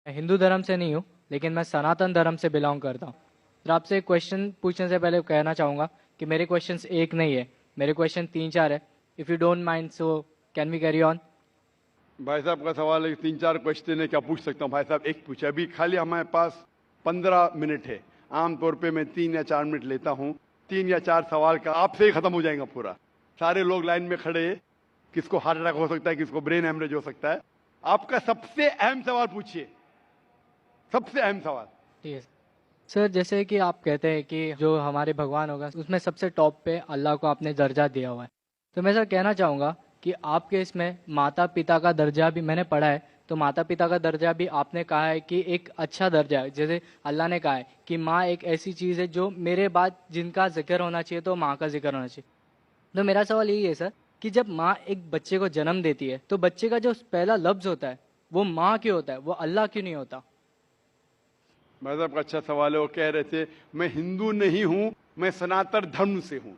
मैं हिंदू धर्म से नहीं हूँ, लेकिन मैं सनातन धर्म से बिलोंग करता हूँ। तो आपसे एक क्वेश्चन पूछने से पहले कहना चाहूँगा कि मेरे क्वेश्चंस एक नहीं है, मेरे क्वेश्चन तीन चार है। If you don't mind, so can we carry on? भाई साहब का सवाल है कि 3-4 क्वेश्चन है, क्या पूछ सकता हूँ? भाई साहब एक पूछे, अभी खाली हमारे पास 15 मिनट है। आमतौर पे मैं 3 या 4 मिनट लेता हूँ। 3 या 4 सवाल का आपसे ही खत्म हो जाएगा पूरा। सारे लोग लाइन में खड़े हैं, किसको हार्ट अटैक हो सकता है, किसको ब्रेन हेमरेज हो सकता है। आपका सबसे अहम सवाल पूछिए, सबसे अहम सवाल। ठीक है सर, जैसे कि आप कहते हैं कि जो हमारे भगवान होगा उसमें सबसे टॉप पे अल्लाह को आपने दर्जा दिया हुआ है। तो मैं सर कहना चाहूँगा कि आपके इसमें माता पिता का दर्जा भी मैंने पढ़ा है, तो माता पिता का दर्जा भी आपने कहा है कि एक अच्छा दर्जा है। जैसे अल्लाह ने कहा है कि माँ एक ऐसी चीज़ है जो मेरे बाद जिनका जिक्र होना चाहिए तो माँ का जिक्र होना चाहिए। तो मेरा सवाल यही है सर कि जब माँ एक बच्चे को जन्म देती है तो बच्चे का जो पहला लफ्ज होता है वो माँ क्यों होता है, वो अल्लाह क्यों नहीं होता? भाई साहब का अच्छा सवाल है। वो कह रहे थे मैं हिंदू नहीं हूं, मैं सनातन धर्म से हूं।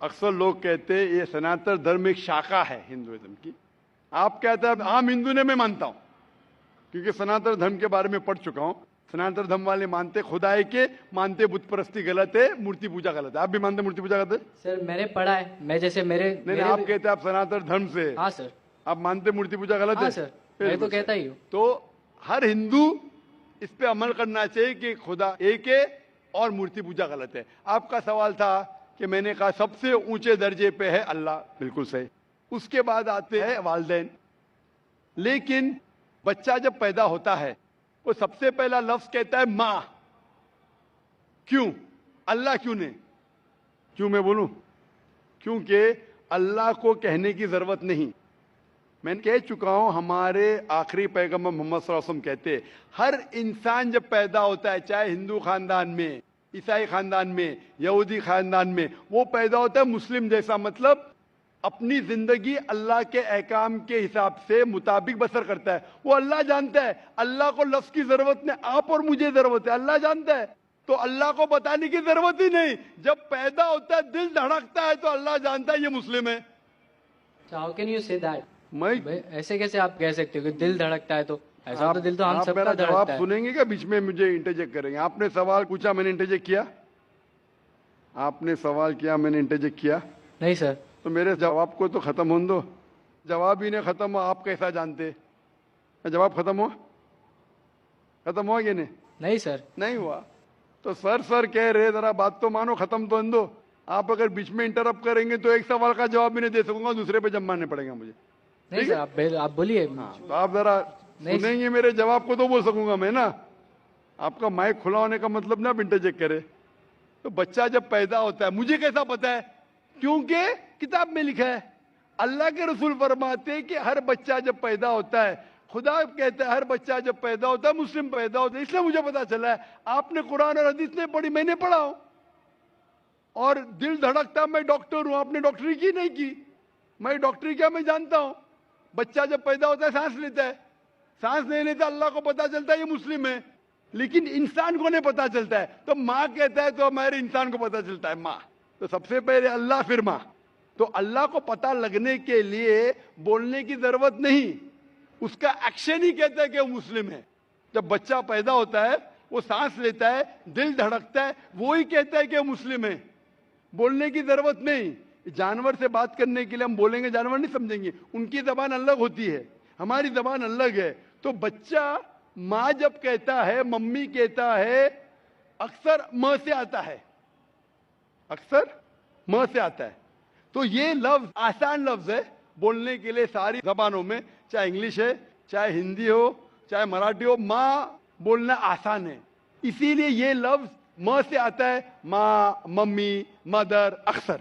अक्सर लोग कहते हैं ये सनातन धर्म एक शाखा है हिंदुइज्म की। आप कहते हैं आम हिंदू ने मैं मानता हूं, क्योंकि सनातन धर्म के बारे में पढ़ चुका हूं। सनातन धर्म वाले मानते खुदा है के, मानते बुत परस्ती गलत है, मूर्ति पूजा गलत है। आप भी मानते मूर्ति पूजा गलत है? सर मैंने पढ़ा है, मैं जैसे नहीं, आप कहते हैं आप सनातन धर्म से। हाँ सर। आप मानते मूर्ति पूजा गलत है? हाँ सर, मैं तो कहता ही हूँ। तो हर हिंदू इस पे अमल करना चाहिए कि खुदा एक है और मूर्ति पूजा गलत है। आपका सवाल था कि मैंने कहा सबसे ऊंचे दर्जे पे है अल्लाह, बिल्कुल सही। उसके बाद आते हैं वालिदैन। लेकिन बच्चा जब पैदा होता है वो सबसे पहला लफ्ज कहता है मां। क्यों? अल्लाह क्यों नहीं? क्यों मैं बोलूं? क्योंकि अल्लाह को कहने की जरूरत नहीं। मैं कह चुका हूं, हमारे आखिरी पैगंबर मोहम्मद सल्लल्लाहु अलैहि वसल्लम कहते हैं हर इंसान जब पैदा होता है, चाहे हिंदू खानदान में, ईसाई खानदान में, यहूदी खानदान में, वो पैदा होता है मुस्लिम जैसा। मतलब अपनी जिंदगी अल्लाह के अहकाम के हिसाब से मुताबिक बसर करता है। वो अल्लाह जानता है, अल्लाह को लफ्ज की जरूरत नहीं, आप और मुझे जरूरत है, अल्लाह जानता है। तो अल्लाह को बताने की जरूरत ही नहीं। जब पैदा होता है दिल धड़कता है तो अल्लाह जानता है ये मुस्लिम है। How can you say that? मैं ऐसे कैसे आप कह सकते हो कि दिल धड़कता है? तो ऐसा तो दिल तो हम आप सबका मेरा धड़कता जवाब है। सुनेंगे क्या? बीच में मुझे इंटरजेक्ट करेंगे? आपने सवाल पूछा, मैंने इंटरजेक्ट किया? आपने सवाल किया, मैंने इंटरजेक्ट किया? नहीं सर। तो मेरे जवाब को तो खत्म होने दो। जवाब ही नहीं खत्म हुआ, आप कैसा जानते? जवाब खत्म हुआ? खत्म हुआ कि नहीं? नहीं सर। नहीं हुआ। तो सर कह रहे, जरा बात तो मानो, खत्म तो होने दो। आप अगर बीच में इंटरप्ट करेंगे तो एक सवाल का जवाब भी नहीं दे सकूंगा, दूसरे पे जब मानने पड़ेगा मुझे। नहीं सर, आप बोलिए। हाँ, तो आप जरा सुनेंगे मेरे जवाब को तो बोल सकूंगा मैं ना। आपका माइक खुला होने का मतलब ना आप इंटरजेक्ट करे। तो बच्चा जब पैदा होता है, मुझे कैसा पता है? क्योंकि किताब में लिखा है। अल्लाह के रसूल फरमाते हैं कि हर बच्चा जब पैदा होता है, खुदा कहता है हर बच्चा जब पैदा होता है मुस्लिम पैदा होता है। इसलिए मुझे पता चला है। आपने कुरान और हदीस नहीं पढ़ी, मैंने पढ़ा हूं। और दिल धड़कता, मैं डॉक्टर हूं, आपने डॉक्टरी की नहीं की। मैं डॉक्टरी क्या, मैं जानता हूं। बच्चा जब पैदा होता है सांस लेता है, सांस लेने से अल्लाह को पता चलता है ये मुस्लिम है, लेकिन इंसान को नहीं पता चलता है। तो माँ कहता है तो हमारे इंसान को पता चलता है माँ। तो सबसे पहले अल्लाह, फिर माँ। तो अल्लाह को पता लगने के लिए बोलने की जरूरत नहीं, उसका एक्शन ही कहता है कि वो मुस्लिम है। जब बच्चा पैदा होता है, वो सांस लेता है, दिल धड़कता है, वो ही कहता है कि वो मुस्लिम है। बोलने की जरूरत नहीं। जानवर से बात करने के लिए हम बोलेंगे, जानवर नहीं समझेंगे, उनकी जबान अलग होती है, हमारी जबान अलग है। तो बच्चा माँ जब कहता है, मम्मी कहता है, अक्सर म से आता है, अक्सर म से आता है। तो ये लफ्ज आसान लफ्ज है बोलने के लिए सारी जबानों में, चाहे इंग्लिश है, चाहे हिंदी हो, चाहे मराठी हो, माँ बोलना आसान है। इसीलिए ये लफ्ज म से आता है, माँ, मम्मी, मदर, अक्सर।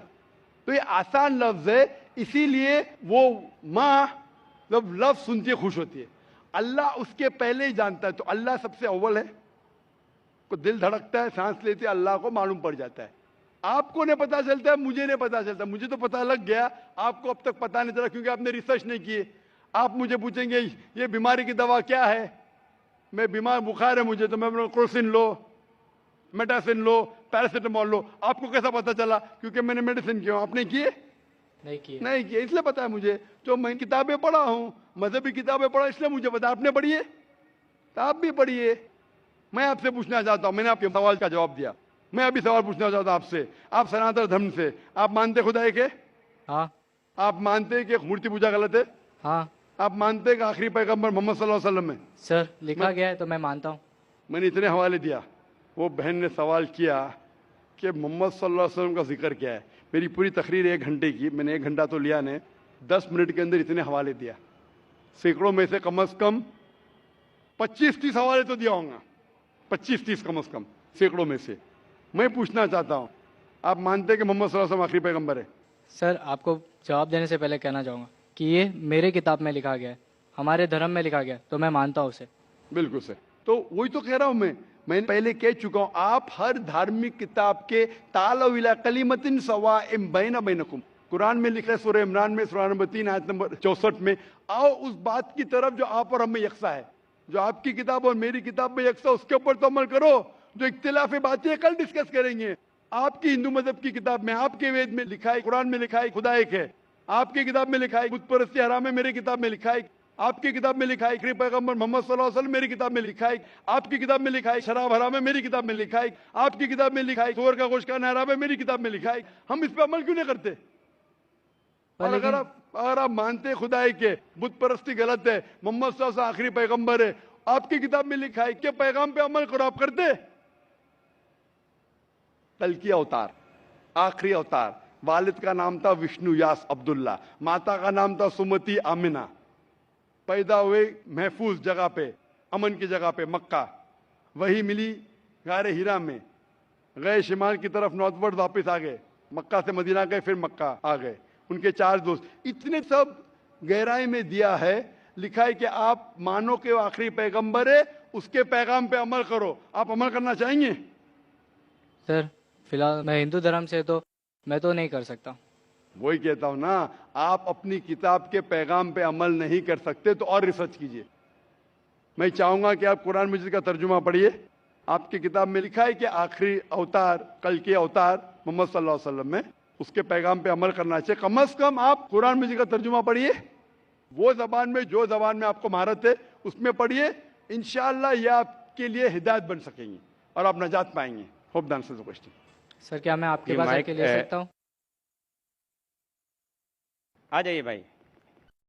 तो ये आसान लफ्ज है, इसीलिए वो माँ जब लफ्ज सुनती है खुश होती है। अल्लाह उसके पहले ही जानता है। तो अल्लाह सबसे अव्वल है। को दिल धड़कता है, सांस लेते, अल्लाह को मालूम पड़ जाता है। आपको नहीं पता चलता है, मुझे नहीं पता चलता। मुझे तो पता लग गया, आपको अब तक पता नहीं चला क्योंकि आपने रिसर्च नहीं किए। आप मुझे पूछेंगे ये बीमारी की दवा क्या है, मैं बीमार, बुखार है मुझे, तो मैं बोलूँ क्रोसिन लो, मेटासिन लो, पैरासिटामोल लो। आपको कैसा पता चला? क्योंकि मैंने मेडिसिन किया, आपने किए? नहीं किए। नहीं किया, इसलिए पता है मुझे। जो मैं किताबें पढ़ा हूँ, मजहबी किताबें पढ़ा, इसलिए मुझे पता। आपने पढ़ी है तो आप भी पढ़िए। मैं आपसे पूछना चाहता हूँ, मैंने आपके सवाल का जवाब दिया, मैं अभी सवाल पूछना चाहता हूँ आपसे। आप सनातन धर्म से, आप मानते खुदा एक है? हाँ। आप मानते हैं कि मूर्ति पूजा गलत है? हाँ आप मानते हैं कि आखिरी पैगंबर मोहम्मद सल्लल्लाहु अलैहि वसल्लम है? सर, लिखा गया है तो मैं मानता हूँ। मैंने इतने हवाले दिया, वो बहन ने सवाल किया कि मोहम्मद सल्लल्लाहु अलैहि वसल्लम का जिक्र क्या है। मेरी पूरी तकरीर 1 घंटे की, मैंने 1 घंटा तो लिया ने, 10 मिनट के अंदर इतने हवाले दिया। सैकड़ों में से कम 25-30 हवाले तो दिया होगा, 25-30 कम से कम, सैकड़ों में से। मैं पूछना चाहता हूँ, आप मानते हैं कि मोहम्मद सल्लल्लाहु अलैहि वसल्लम आखिरी पैगंबर है? सर, आपको जवाब देने से पहले कहना चाहूँगा कि ये मेरे किताब में लिखा गया है, हमारे धर्म में लिखा गया है, तो मैं मानता हूँ उसे। बिल्कुल सर। तो वही तो कह रहा हूं मैं पहले कह चुका हूं, आप हर धार्मिक किताब के तालो इला कलिमतिन सवाइम बैना बैनकुम, कुरान में लिखा है सूरह इमरान में सूरह नंबर 3 आयत नंबर 64 में, आओ उस बात की तरफ जो आप और हम में यकसा है। जो आपकी किताब और मेरी किताब में यकसा, उसके ऊपर तो अमल करो। जो इख्तिलाफी बातें कल डिस्कस करेंगे। आपकी हिंदू मजहब की किताब में, आपके वेद में लिखा है, कुरान में लिखा है खुदा एक है। आपकी किताब में लिखा है बुत परस्ती हराम है, मेरी किताब में लिखा है। आपकी किताब में लिखा है आखिरी पैगंबर मोहम्मद सल्लल्लाहु अलैहि वसल्लम, मेरी किताब में लिखा है। आपकी किताब में लिखा है शराब हराम है, मेरी किताब में लिखा है। आपकी किताब में लिखा है सूअर का गोश्त खाना हराम है, मेरी किताब में लिखा है। हम इस पे अमल क्यों नहीं करते? और अगर आप मानते खुदा है कि बुत परस्ती गलत है, मोहम्मद सल्लल्लाहु अलैहि वसल्लम आखिरी पैगंबर है, आपकी किताब में लिखा है कि पैगाम पे अमल करो, आप करते? कल की अवतार, आखिरी अवतार, वालिद का नाम था विष्णु यास अब्दुल्ला, माता का नाम था सुमति आमिना। पैदा हुए महफूज जगह पे, अमन की जगह पे, मक्का। वही मिली गारे हीरा में, गए शिमाल की तरफ नॉर्थवर्ड, वापस आ गए, मक्का से मदीना गए, फिर मक्का आ गए। उनके 4 दोस्त, इतने सब गहराई में दिया है। लिखा है कि आप मानो कि वो आखिरी पैगंबर है, उसके पैगाम पे अमल करो। आप अमल करना चाहेंगे? सर, फिलहाल मैं हिंदू धर्म से, तो मैं तो नहीं कर सकता। वही कहता हूं ना, आप अपनी किताब के पैगाम पे अमल नहीं कर सकते तो और रिसर्च कीजिए। मैं चाहूंगा कि आप कुरान मजीद का तर्जुमा पढ़िए। आपकी किताब में लिखा है कि आखिरी अवतार, कल के अवतार मोहम्मद सल्लल्लाहु अलैहि वसल्लम में, उसके पैगाम पे अमल करना चाहिए। कम से कम आप कुरान मजीद का तर्जुमा पढ़िए, वो जबान में, जो जबान में आपको महारत है उसमें पढ़िए। इंशाअल्लाह ये आपके लिए हिदायत बन सकेंगी और आप नजात पाएंगे। Hope the answer the question. Sir, क्या मैं आपके पास आके ले सकता हूँ? आ जाइए भाई।